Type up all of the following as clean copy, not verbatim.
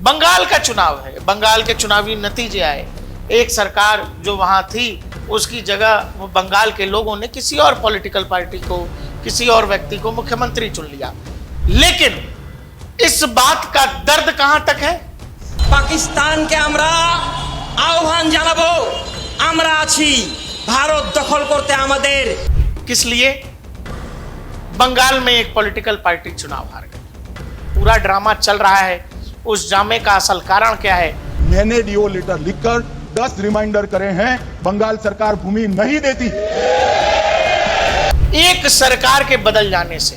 बंगाल का चुनाव है, बंगाल के चुनावी नतीजे आए। एक सरकार जो वहां थी उसकी जगह वो बंगाल के लोगों ने किसी और पॉलिटिकल पार्टी को, किसी और व्यक्ति को मुख्यमंत्री चुन लिया। लेकिन इस बात का दर्द कहां तक है? पाकिस्तान के আমরা আহ্বান জানাবো, আমরা আছি भारत दखल करते আমাদের। किस लिए? बंगाल में एक पॉलिटिकल पार्टी चुनाव हार गई। पूरा ड्रामा चल रहा है। उस ड्रामे का असल कारण क्या है? मैंने डीओ लेटर लिखकर 10 रिमाइंडर करे हैं। बंगाल सरकार भूमि नहीं देती। एक सरकार के बदल जाने से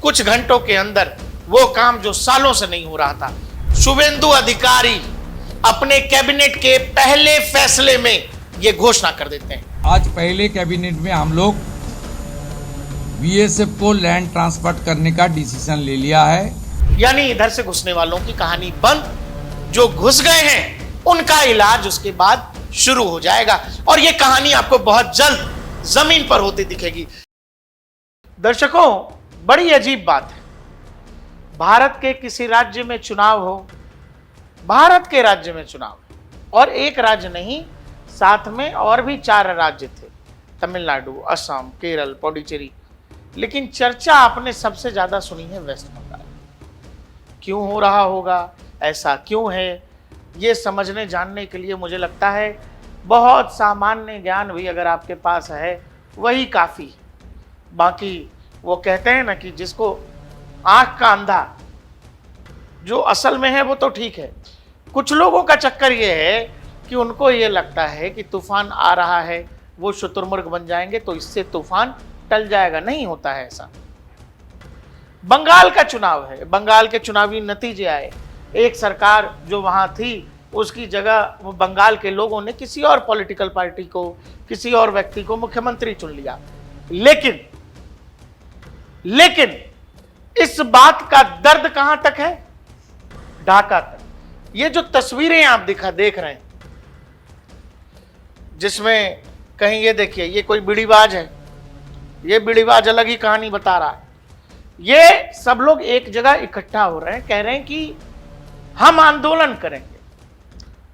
कुछ घंटों के अंदर वो काम जो सालों से नहीं हो रहा था, शुभेंदु अधिकारी अपने कैबिनेट के पहले फैसले में ये घोषणा कर देते हैं। आज पहले कैबिनेट में हम लोग बीएसएफ को लैंड ट्रांसफर करने का डिसीजन ले लिया है। यानी इधर से घुसने वालों की कहानी बंद, जो घुस गए हैं उनका इलाज उसके बाद शुरू हो जाएगा। और ये कहानी आपको बहुत जल्द जमीन पर होती दिखेगी। दर्शकों, बड़ी अजीब बात है, भारत के किसी राज्य में चुनाव हो, भारत के राज्य में चुनाव, और एक राज्य नहीं, साथ में और भी 4 राज्य थे, तमिलनाडु, असम, केरल, पुडुचेरी। लेकिन चर्चा आपने सबसे ज्यादा सुनी है वेस्ट बंगाल। क्यों हो रहा होगा, ऐसा क्यों है, ये समझने जानने के लिए मुझे लगता है बहुत सामान्य ज्ञान भी अगर आपके पास है वही काफ़ी है। बाकी वो कहते हैं ना कि जिसको आँख का अंधा, जो असल में है वो तो ठीक है। कुछ लोगों का चक्कर ये है कि उनको ये लगता है कि तूफान आ रहा है, वो शुतुरमुर्ग बन जाएंगे तो इससे तूफान टल जाएगा। नहीं होता है ऐसा। बंगाल का चुनाव है, बंगाल के चुनावी नतीजे आए। एक सरकार जो वहां थी उसकी जगह वो बंगाल के लोगों ने किसी और पॉलिटिकल पार्टी को, किसी और व्यक्ति को मुख्यमंत्री चुन लिया। लेकिन इस बात का दर्द कहां तक है? ढाका तक। ये जो तस्वीरें आप देख रहे हैं, जिसमें कहीं ये देखिए, ये कोई बीड़ीबाज है, ये बीड़ीबाज अलग ही कहानी बता रहा है। ये सब लोग एक जगह इकट्ठा हो रहे हैं, कह रहे हैं कि हम आंदोलन करेंगे,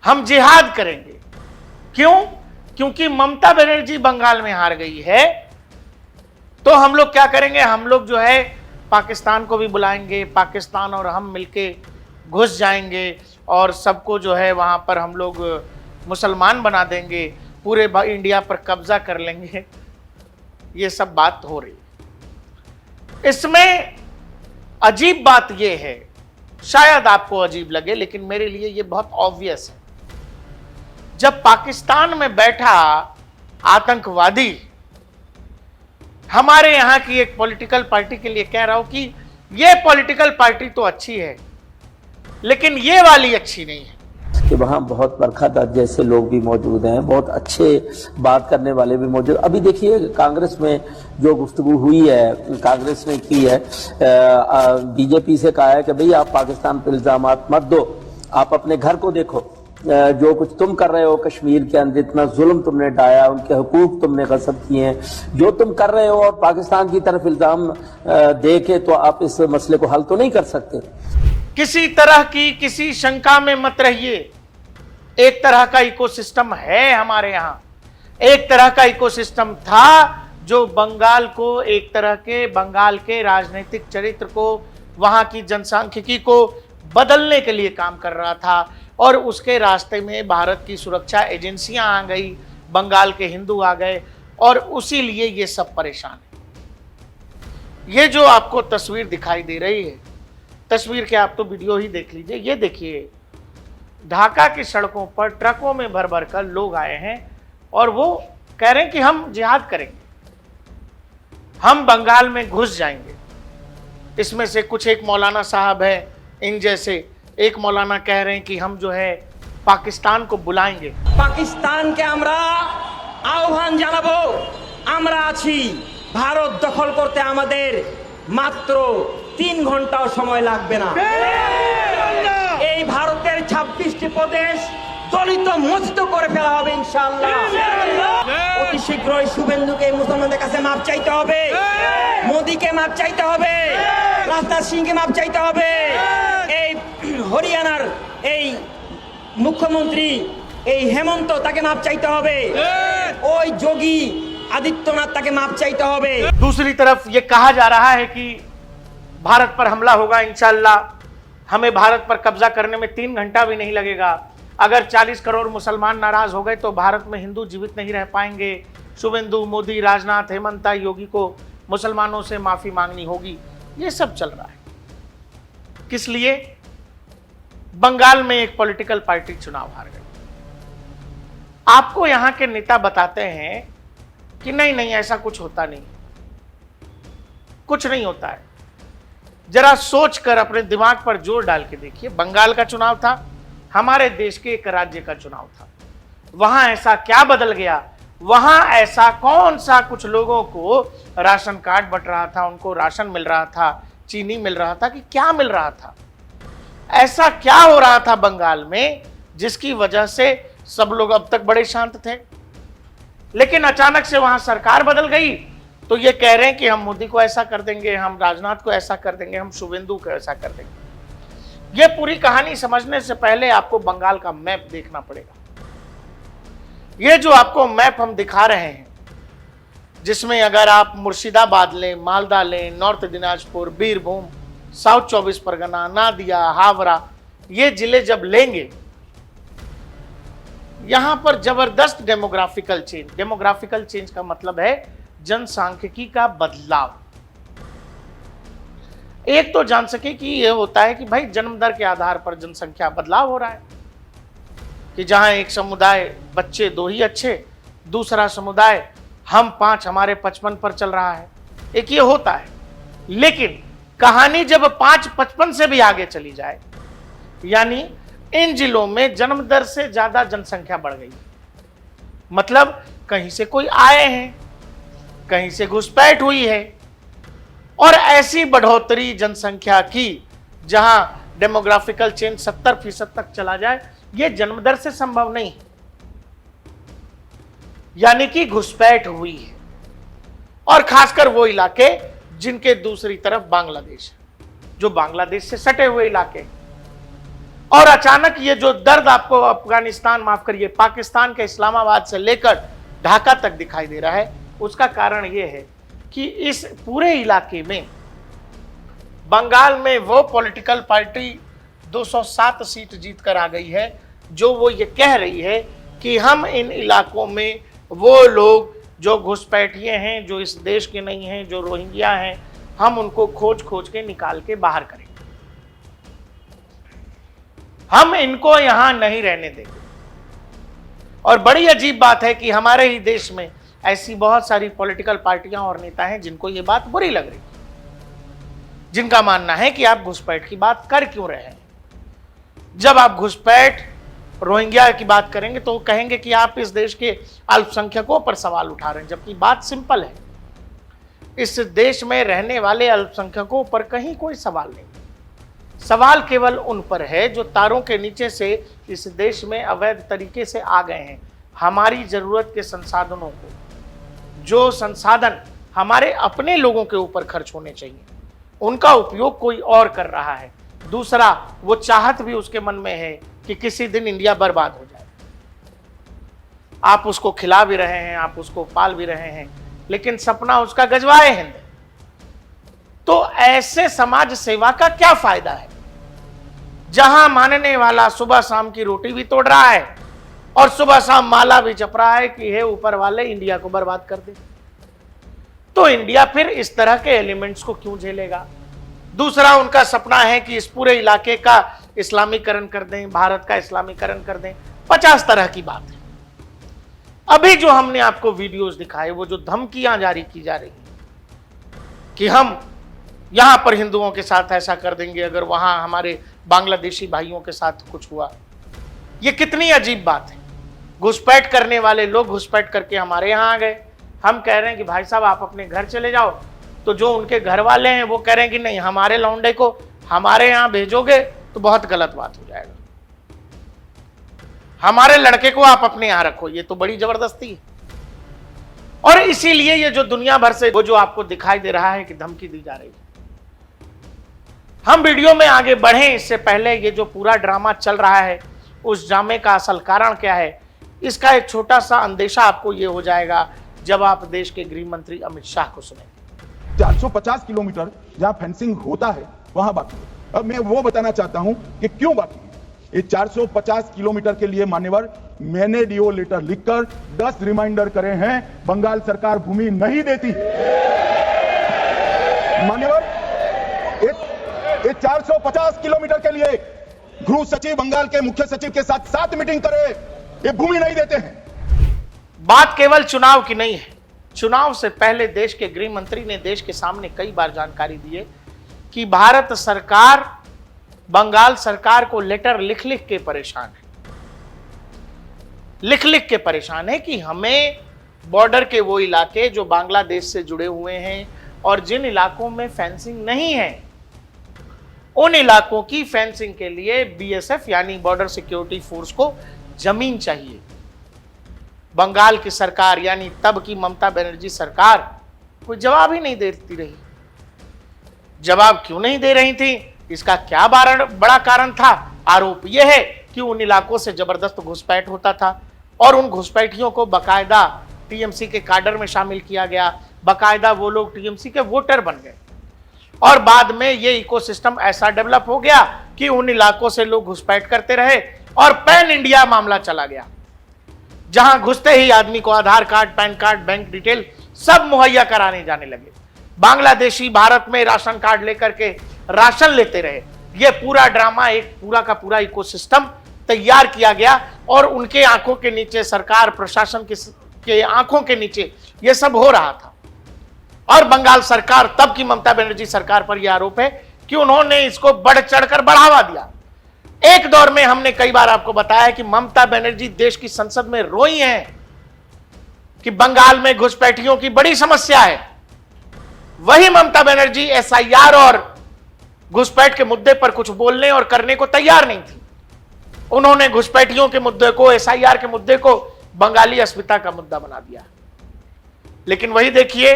हम जिहाद करेंगे। क्यों? क्योंकि ममता बनर्जी बंगाल में हार गई है, तो हम लोग क्या करेंगे, हम लोग जो है पाकिस्तान को भी बुलाएंगे, पाकिस्तान और हम मिलके घुस जाएंगे और सबको जो है वहां पर हम लोग मुसलमान बना देंगे, पूरे इंडिया पर कब्जा कर लेंगे। ये सब बात हो रही है। इसमें अजीब बात यह है, शायद आपको अजीब लगे लेकिन मेरे लिए यह बहुत ऑब्वियस है। जब पाकिस्तान में बैठा आतंकवादी हमारे यहां की एक पॉलिटिकल पार्टी के लिए कह रहा हूं कि यह पॉलिटिकल पार्टी तो अच्छी है लेकिन ये वाली अच्छी नहीं है, कि वहाँ बहुत बरखा दत्त जैसे लोग भी मौजूद हैं, बहुत अच्छे बात करने वाले भी मौजूद। अभी देखिए कांग्रेस में जो गुफ्तगू हुई है, कांग्रेस ने की है, बीजेपी से कहा है कि भाई आप पाकिस्तान पर इल्जाम मत दो, आप अपने घर को देखो। जो कुछ तुम कर रहे हो कश्मीर के अंदर, इतना जुल्म तुमने ढाया, उनके हुकूक तुमने गसब किए हैं, जो तुम कर रहे हो और पाकिस्तान की तरफ इल्जाम दे के तो आप इस मसले को हल तो नहीं कर सकते। किसी तरह की किसी शंका में मत रहिए। एक तरह का इकोसिस्टम है हमारे यहां, एक तरह का इकोसिस्टम था जो बंगाल को, एक तरह के बंगाल के राजनीतिक चरित्र को, वहां की जनसांख्यिकी को बदलने के लिए काम कर रहा था। और उसके रास्ते में भारत की सुरक्षा एजेंसियां आ गई, बंगाल के हिंदू आ गए और उसी लिए ये सब परेशान है। ये जो आपको तस्वीर दिखाई दे रही है, तस्वीर के आप तो वीडियो ही देख लीजिए। ये देखिए, ढाका की सड़कों पर ट्रकों में भर भर कर लोग आए हैं और वो कह रहे हैं कि हम जिहाद करेंगे, हम बंगाल में घुस जाएंगे। इसमें से कुछ एक मौलाना साहब है, इन जैसे एक मौलाना कह रहे हैं कि हम जो है पाकिस्तान को बुलाएंगे। पाकिस्तान के আমরা আহ্বান জানাবো, আমরা আছি भारत दखल करते আমাদের মাত্র 3 ঘন্টাও সময় লাগবে না। এই ভারতের 26টি প্রদেশ দলিত মোচিত করে ফেলা হবে ইনশাআল্লাহ। অতি শীঘ্রই শুভেন্দুকে মুসলমানদের কাছে মাপ চাইতে হবে, মোদিকে মাপ চাইতে হবে, রাজনাথ সিংকে মাপ চাইতে হবে। এই হরিয়ানার এই মুখ্যমন্ত্রী এই হেমন্ত তাকে মাপ চাইতে হবে, ওই যোগী आदित्यनाथ ताके माफ चाहते होबे। दूसरी तरफ ये कहा जा रहा है कि भारत पर हमला होगा, इंशाअल्लाह हमें भारत पर कब्जा करने में 3 घंटा भी नहीं लगेगा। अगर 40 करोड़ मुसलमान नाराज हो गए तो भारत में हिंदू जीवित नहीं रह पाएंगे। शुभेंदु, मोदी, राजनाथ, हेमंता, योगी को मुसलमानों से माफी मांगनी होगी। ये सब चल रहा है। किस लिए? बंगाल में एक पॉलिटिकल पार्टी चुनाव हार गई। आपको यहां के नेता बताते हैं कि नहीं नहीं ऐसा कुछ होता नहीं, कुछ नहीं होता है। जरा सोच कर अपने दिमाग पर जोर डाल के देखिए। बंगाल का चुनाव था, हमारे देश के एक राज्य का चुनाव था। वहां ऐसा क्या बदल गया? वहां ऐसा कौन सा कुछ लोगों को राशन कार्ड बंट रहा था, उनको राशन मिल रहा था, चीनी मिल रहा था, कि क्या मिल रहा था? ऐसा क्या हो रहा था बंगाल में जिसकी वजह से सब लोग अब तक बड़े शांत थे? लेकिन अचानक से वहां सरकार बदल गई तो ये कह रहे हैं कि हम मोदी को ऐसा कर देंगे, हम राजनाथ को ऐसा कर देंगे, हम शुभेंदु को ऐसा कर देंगे। ये पूरी कहानी समझने से पहले आपको बंगाल का मैप देखना पड़ेगा। ये जो आपको मैप हम दिखा रहे हैं, जिसमें अगर आप मुर्शिदाबाद लें, मालदा लें, नॉर्थ दिनाजपुर, बीरभूम, साउथ 24 परगना, नादिया, हावड़ा, ये जिले जब लेंगे, यहां पर जबरदस्त डेमोग्राफिकल चेंज का मतलब है जनसांख्यिकी का बदलाव। एक तो जनसांख्यिकी ये होता है कि भाई जन्म दर के आधार पर जनसंख्या बदलाव हो रहा है, कि जहां एक समुदाय बच्चे 2 ही अच्छे, दूसरा समुदाय हम 5 हमारे 55 पर चल रहा है, एक ये होता है। लेकिन कहानी जब 5-55 से भी आगे चली जाए, यानी इन जिलों में जन्म दर से ज्यादा जनसंख्या बढ़ गई, मतलब कहीं से कोई आए हैं, कहीं से घुसपैठ हुई है, और ऐसी बढ़ोतरी जनसंख्या की जहां डेमोग्राफिकल चेंज 70% तक चला जाए, यह जन्म दर से संभव नहीं, यानी कि घुसपैठ हुई है। और खासकर वो इलाके जिनके दूसरी तरफ बांग्लादेश है, जो बांग्लादेश से सटे हुए इलाके। और अचानक ये जो दर्द आपको अफगानिस्तान, माफ करिए, पाकिस्तान के इस्लामाबाद से लेकर ढाका तक दिखाई दे रहा है, उसका कारण ये है कि इस पूरे इलाके में बंगाल में वो पॉलिटिकल पार्टी 207 सीट जीतकर आ गई है, जो वो ये कह रही है कि हम इन इलाकों में वो लोग जो घुसपैठिए हैं, जो इस देश के नहीं हैं, जो रोहिंग्या हैं, हम उनको खोज खोज के निकाल के बाहर करेंगे, हम इनको यहां नहीं रहने देंगे। और बड़ी अजीब बात है कि हमारे ही देश में ऐसी बहुत सारी पॉलिटिकल पार्टियां और नेता हैं जिनको ये बात बुरी लग रही, जिनका मानना है कि आप घुसपैठ की बात कर क्यों रहे हैं। जब आप घुसपैठ, रोहिंग्या की बात करेंगे तो कहेंगे कि आप इस देश के अल्पसंख्यकों पर सवाल उठा रहे हैं, जबकि बात सिंपल है। इस देश में रहने वाले अल्पसंख्यकों पर कहीं कोई सवाल नहीं, सवाल केवल उन पर है जो तारों के नीचे से इस देश में अवैध तरीके से आ गए हैं। हमारी जरूरत के संसाधनों को, जो संसाधन हमारे अपने लोगों के ऊपर खर्च होने चाहिए, उनका उपयोग कोई और कर रहा है। दूसरा, वो चाहत भी उसके मन में है कि किसी दिन इंडिया बर्बाद हो जाए। आप उसको खिला भी रहे हैं, आप उसको पाल भी रहे हैं, लेकिन सपना उसका गजवाए हिंद। तो ऐसे समाज सेवा का क्या फायदा है, जहां मानने वाला सुबह शाम की रोटी भी तोड़ रहा है और सुबह शाम माला भी जप रहा है कि हे ऊपर वाले इंडिया को बर्बाद कर दे। तो इंडिया फिर इस तरह के एलिमेंट्स को क्यों झेलेगा? दूसरा, उनका सपना है कि इस पूरे इलाके का इस्लामीकरण कर दें, भारत का इस्लामीकरण कर दें। 50 तरह की बात है। अभी जो हमने आपको वीडियोस दिखाए, वो जो धमकियां जारी की जा रही हैं कि हम यहां पर हिंदुओं के साथ ऐसा कर देंगे अगर वहां हमारे बांग्लादेशी भाइयों के साथ कुछ हुआ, ये कितनी अजीब बात है। घुसपैठ करने वाले लोग घुसपैठ करके हमारे यहां आ गए, हम कह रहे हैं कि भाई साहब आप अपने घर चले जाओ, तो जो उनके घर वाले हैं वो कह रहे हैं कि नहीं, हमारे लौंडे को हमारे यहां भेजोगे तो बहुत गलत बात हो जाएगा, हमारे लड़के को आप अपने यहां रखो। ये तो बड़ी जबरदस्ती है। और इसीलिए ये जो दुनिया भर से वो जो आपको दिखाई दे रहा है कि धमकी दी जा रही है, हम वीडियो में आगे बढ़ें इससे पहले ये जो पूरा ड्रामा चल रहा है, उस ड्रामे का असल कारण क्या है, इसका एक छोटा सा अंदेशा आपको ये हो जाएगा जब आप देश के गृह मंत्री अमित शाह को सुनेंगे। 450 किलोमीटर जहां फेंसिंग होता है वहां बाकी है। अब मैं वो बताना चाहता हूं कि क्यों बाकी है। ये 450 किलोमीटर के लिए मान्यवर मैंने डीओ लेटर लिखकर 10 रिमाइंडर करे हैं, बंगाल सरकार भूमि नहीं देती। मान्यवर ये 450 किलोमीटर के लिए गृह सचिव बंगाल के मुख्य सचिव के साथ 7 मीटिंग करे, ये भूमि नहीं देते हैं। बात केवल चुनाव की नहीं है। चुनाव से पहले देश के गृह मंत्री ने देश के सामने कई बार जानकारी दी है कि भारत सरकार बंगाल सरकार को लेटर लिख लिख के परेशान है, लिख लिख के परेशान है कि हमें बॉर्डर के वो इलाके जो बांग्लादेश से जुड़े हुए हैं और जिन इलाकों में फेंसिंग नहीं है, उन इलाकों की फेंसिंग के लिए बीएसएफ यानी बॉर्डर सिक्योरिटी फोर्स को जमीन चाहिए। बंगाल की सरकार यानी तब की ममता बनर्जी सरकार कोई जवाब ही नहीं देती रही। जवाब क्यों नहीं दे रही थी, इसका क्या बड़ा कारण था? आरोप यह है कि उन इलाकों से जबरदस्त घुसपैठ होता था और उन घुसपैठियों को बकायदा टीएमसी के काडर में शामिल किया गया, बकायदा वो लोग टीएमसी के वोटर बन गए और बाद में ये इकोसिस्टम ऐसा डेवलप हो गया कि उन इलाकों से लोग घुसपैठ करते रहे और पैन इंडिया मामला चला गया, जहां घुसते ही आदमी को Aadhaar card, pan card, bank detail सब मुहैया कराने जाने लगे। बांग्लादेशी भारत में राशन कार्ड लेकर के राशन लेते रहे। यह पूरा ड्रामा, एक पूरा का पूरा इकोसिस्टम तैयार किया गया और उनके आंखों के नीचे, सरकार प्रशासन के आंखों के नीचे यह सब हो रहा था। और बंगाल सरकार, तब की ममता बनर्जी सरकार पर यह आरोप है कि उन्होंने इसको बढ़ चढ़कर बढ़ावा दिया। एक दौर में हमने कई बार आपको बताया कि ममता बनर्जी देश की संसद में रोई हैं कि बंगाल में घुसपैठियों की बड़ी समस्या है। वही ममता बनर्जी एसआईआर और घुसपैठ के मुद्दे पर कुछ बोलने और करने को तैयार नहीं थी। उन्होंने घुसपैठियों के मुद्दे को, एसआईआर के मुद्दे को बंगाली अस्मिता का मुद्दा बना दिया। लेकिन वही देखिए,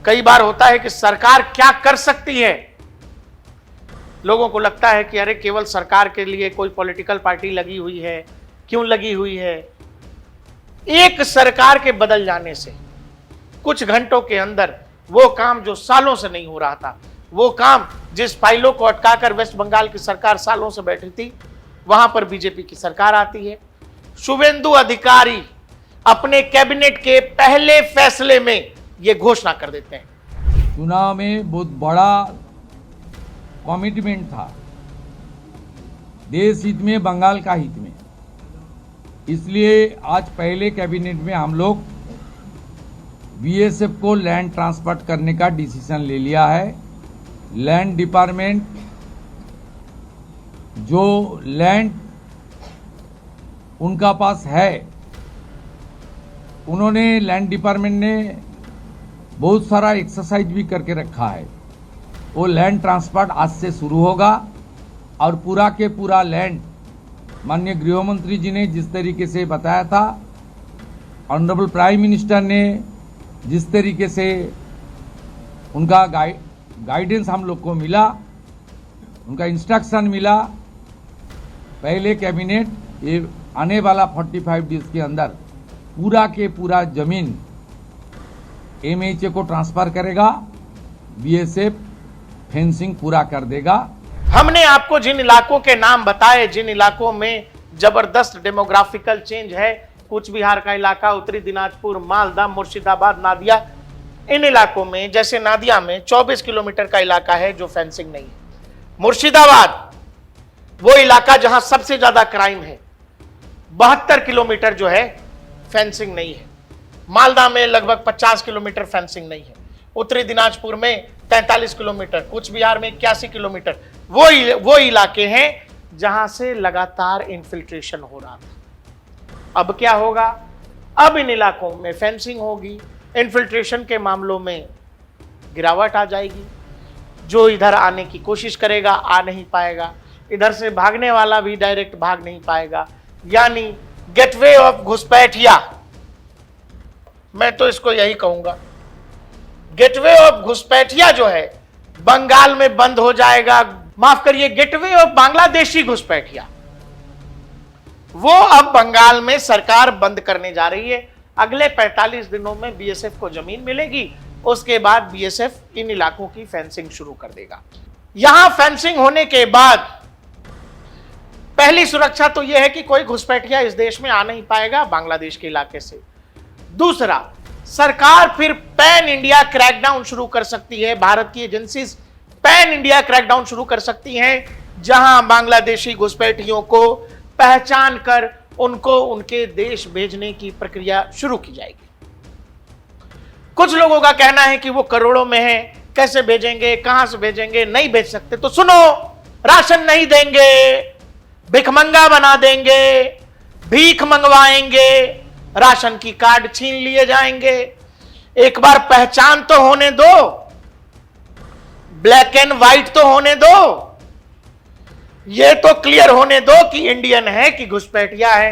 कई बार होता है कि सरकार क्या कर सकती है। लोगों को लगता है कि अरे केवल सरकार के लिए कोई पॉलिटिकल पार्टी लगी हुई है, क्यों लगी हुई है। एक सरकार के बदल जाने से कुछ घंटों के अंदर वो काम जो सालों से नहीं हो रहा था, वो काम जिस फाइलों को अटकाकर वेस्ट बंगाल की सरकार सालों से बैठी थी, वहां पर बीजेपी की सरकार आती है। शुभेंदु अधिकारी अपने कैबिनेट के पहले फैसले में ये घोषणा कर देते हैं। चुनाव में बहुत बड़ा कमिटमेंट था, देश हित में, बंगाल का हित में। इसलिए आज पहले कैबिनेट में हम लोग बीएसएफ को लैंड ट्रांसफर करने का डिसीजन ले लिया है। लैंड डिपार्टमेंट जो लैंड उनका पास है, उन्होंने लैंड डिपार्टमेंट ने बहुत सारा एक्सरसाइज भी करके रखा है। वो लैंड ट्रांसफर आज से शुरू होगा और पूरा के पूरा लैंड माननीय गृह मंत्री जी ने जिस तरीके से बताया था, ऑनरेबल प्राइम मिनिस्टर ने जिस तरीके से उनका गाइडेंस हम लोग को मिला, उनका इंस्ट्रक्शन मिला, पहले कैबिनेट ये आने वाला 45 डेज के अंदर पूरा के पूरा जमीन एमएचए को ट्रांसफर करेगा, बीएसएफ फेंसिंग पूरा कर देगा। हमने आपको जिन इलाकों के नाम बताए, जिन इलाकों में जबरदस्त डेमोग्राफिकल चेंज है, कूच बिहार का इलाका, उत्तरी दिनाजपुर, मालदा, मुर्शिदाबाद, नादिया, इन इलाकों में, जैसे नादिया में 24 किलोमीटर का इलाका है जो फेंसिंग नहीं है। मुर्शिदाबाद वो इलाका जहां सबसे ज्यादा क्राइम है, 72 किलोमीटर जो है फेंसिंग नहीं है। मालदा में लगभग 50 किलोमीटर फेंसिंग नहीं है। उत्तरी दिनाजपुर में 43 किलोमीटर, कूच बिहार में 81 किलोमीटर। वो इलाके हैं जहां से लगातार इन्फिल्ट्रेशन हो रहा था। अब क्या होगा? अब इन इलाकों में फेंसिंग होगी, इन्फिल्ट्रेशन के मामलों में गिरावट आ जाएगी। जो इधर आने की कोशिश करेगा आ नहीं पाएगा, इधर से भागने वाला भी डायरेक्ट भाग नहीं पाएगा। यानी गेटवे ऑफ घुसपैठिया, मैं तो इसको यही कहूंगा, गेटवे ऑफ घुसपैठिया जो है बंगाल में बंद हो जाएगा, माफ करिए गेटवे ऑफ बांग्लादेशी घुसपैठिया, वो अब बंगाल में सरकार बंद करने जा रही है। अगले 45 दिनों में बीएसएफ को जमीन मिलेगी, उसके बाद बीएसएफ इन इलाकों की फेंसिंग शुरू कर देगा। यहां फेंसिंग होने के बाद पहली सुरक्षा तो यह है कि कोई घुसपैठिया इस देश में आ नहीं पाएगा बांग्लादेश के इलाके से। दूसरा, सरकार फिर पैन इंडिया क्रैकडाउन शुरू कर सकती है, भारत की एजेंसीज पैन इंडिया क्रैकडाउन शुरू कर सकती हैं, जहां बांग्लादेशी घुसपैठियों को पहचान कर उनको उनके देश भेजने की प्रक्रिया शुरू की जाएगी। कुछ लोगों का कहना है कि वो करोड़ों में है, कैसे भेजेंगे, कहां से भेजेंगे, नहीं भेज सकते तो सुनो, राशन नहीं देंगे, भिखमंगा बना देंगे, भीख मंगवाएंगे, राशन की कार्ड छीन लिए जाएंगे। एक बार पहचान तो होने दो, ब्लैक एंड व्हाइट तो होने दो, ये तो क्लियर होने दो कि इंडियन है कि घुसपैठिया है।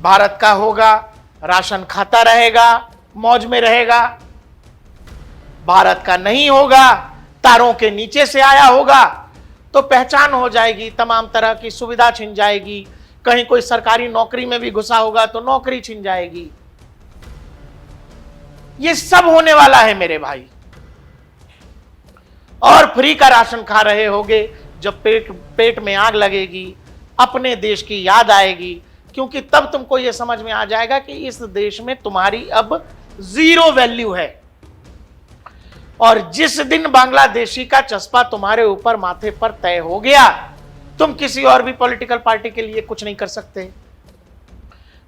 भारत का होगा, राशन खाता रहेगा, मौज में रहेगा। भारत का नहीं होगा, तारों के नीचे से आया होगा, तो पहचान हो जाएगी, तमाम तरह की सुविधा छिन जाएगी। कहीं कोई सरकारी नौकरी में भी घुसा होगा तो नौकरी छिन जाएगी। ये सब होने वाला है मेरे भाई। और फ्री का राशन खा रहे होगे, जब पेट में आग लगेगी, अपने देश की याद आएगी, क्योंकि तब तुमको यह समझ में आ जाएगा कि इस देश में तुम्हारी अब जीरो वैल्यू है। और जिस दिन बांग्लादेशी का चस्पा तुम्हारे ऊपर माथे पर तय हो गया, तुम किसी और भी पॉलिटिकल पार्टी के लिए कुछ नहीं कर सकते।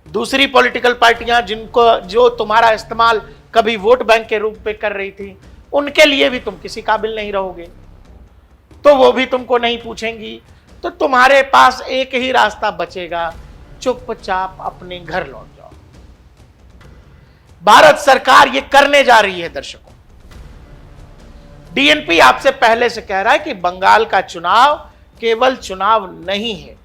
दूसरी पॉलिटिकल पार्टियां जो तुम्हारा इस्तेमाल कभी वोट बैंक के रूप में कर रही थी, उनके लिए भी तुम किसी काबिल नहीं रहोगे, तो वो भी तुमको नहीं पूछेंगी। तो तुम्हारे पास एक ही रास्ता बचेगा, चुपचाप अपने घर लौट जाओ। भारत सरकार ये करने जा रही है। दर्शकों, डीएनपी आपसे पहले से कह रहा है कि बंगाल का चुनाव केवल चुनाव नहीं है,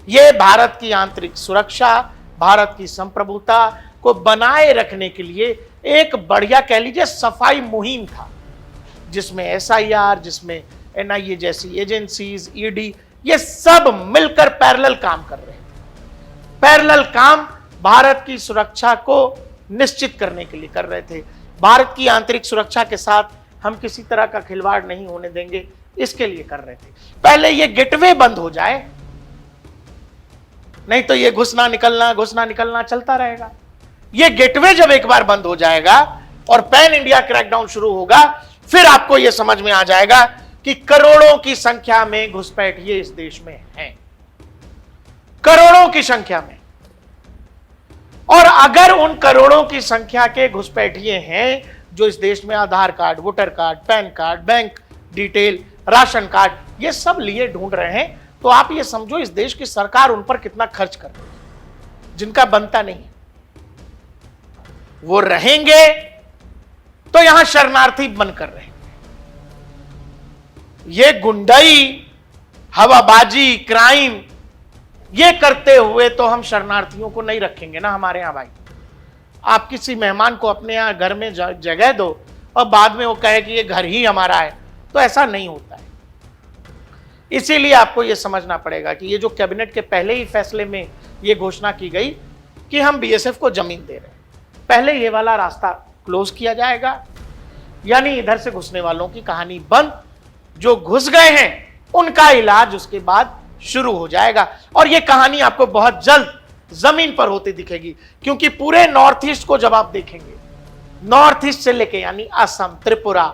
यह भारत की आंतरिक सुरक्षा, भारत की संप्रभुता को बनाए रखने के लिए एक बढ़िया, कह लीजिए, सफाई मुहिम था, जिसमें एसआईआर, जिसमें एनआईए जैसी एजेंसीज, ईडी, ये सब मिलकर पैरेलल काम कर रहे हैं। पैरेलल काम भारत की सुरक्षा को निश्चित करने के लिए कर रहे थे। भारत की आंतरिक सुरक्षा के साथ हम किसी तरह का खिलवाड़ नहीं होने देंगे, इसके लिए कर रहे थे। पहले ये गेटवे बंद हो जाए, नहीं तो ये घुसना निकलना चलता रहेगा। ये गेटवे जब एक बार बंद हो जाएगा और पैन इंडिया क्रैकडाउन शुरू होगा, फिर आपको यह समझ में आ जाएगा कि करोड़ों की संख्या में घुसपैठिए इस देश में हैं, करोड़ों की संख्या में। और अगर उन करोड़ों की संख्या के घुसपैठिए हैं जो इस देश में Aadhaar card, voter card, pan card, bank detail, ration card, ये सब लिए ढूंढ रहे हैं, तो आप ये समझो इस देश की सरकार उन पर कितना खर्च कर रही है, जिनका बनता नहीं है। वो रहेंगे तो यहां शरणार्थी बनकर रहेंगे। ये गुंडाई, हवाबाजी, क्राइम, ये करते हुए तो हम शरणार्थियों को नहीं रखेंगे ना हमारे यहां भाई। आप किसी मेहमान को अपने यहां घर में जगह दो और बाद में वो कहे कि ये घर ही हमारा है, तो ऐसा नहीं होता है। इसीलिए आपको यह समझना पड़ेगा कि ये जो कैबिनेट के पहले ही फैसले में ये घोषणा की गई कि हम बीएसएफ को जमीन दे रहे हैं, पहले ये वाला रास्ता क्लोज किया जाएगा, यानी इधर से घुसने वालों की कहानी बंद। जो घुस गए हैं उनका इलाज उसके बाद शुरू हो जाएगा। और ये कहानी आपको बहुत जल्द जमीन पर होती दिखेगी, क्योंकि पूरे नॉर्थ ईस्ट को जब आप देखेंगे, नॉर्थ ईस्ट से लेके यानी असम, त्रिपुरा,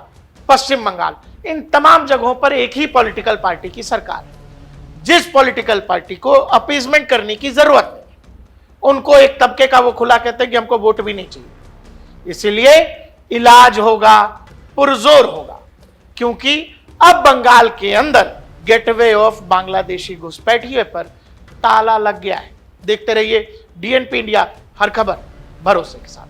पश्चिम बंगाल, इन तमाम जगहों पर एक ही पॉलिटिकल पार्टी की सरकार है। जिस पॉलिटिकल पार्टी को अपीजमेंट करने की जरूरत नहीं, उनको एक तबके का वो खुला कहते हैं कि हमको वोट भी नहीं चाहिए। इसीलिए इलाज होगा, पुरजोर होगा, क्योंकि अब बंगाल के अंदर गेटवे ऑफ बांग्लादेशी घुसपैठिए पर ताला लग गया है। देखते रहिए डीएनपी इंडिया, हर खबर भरोसे के साथ।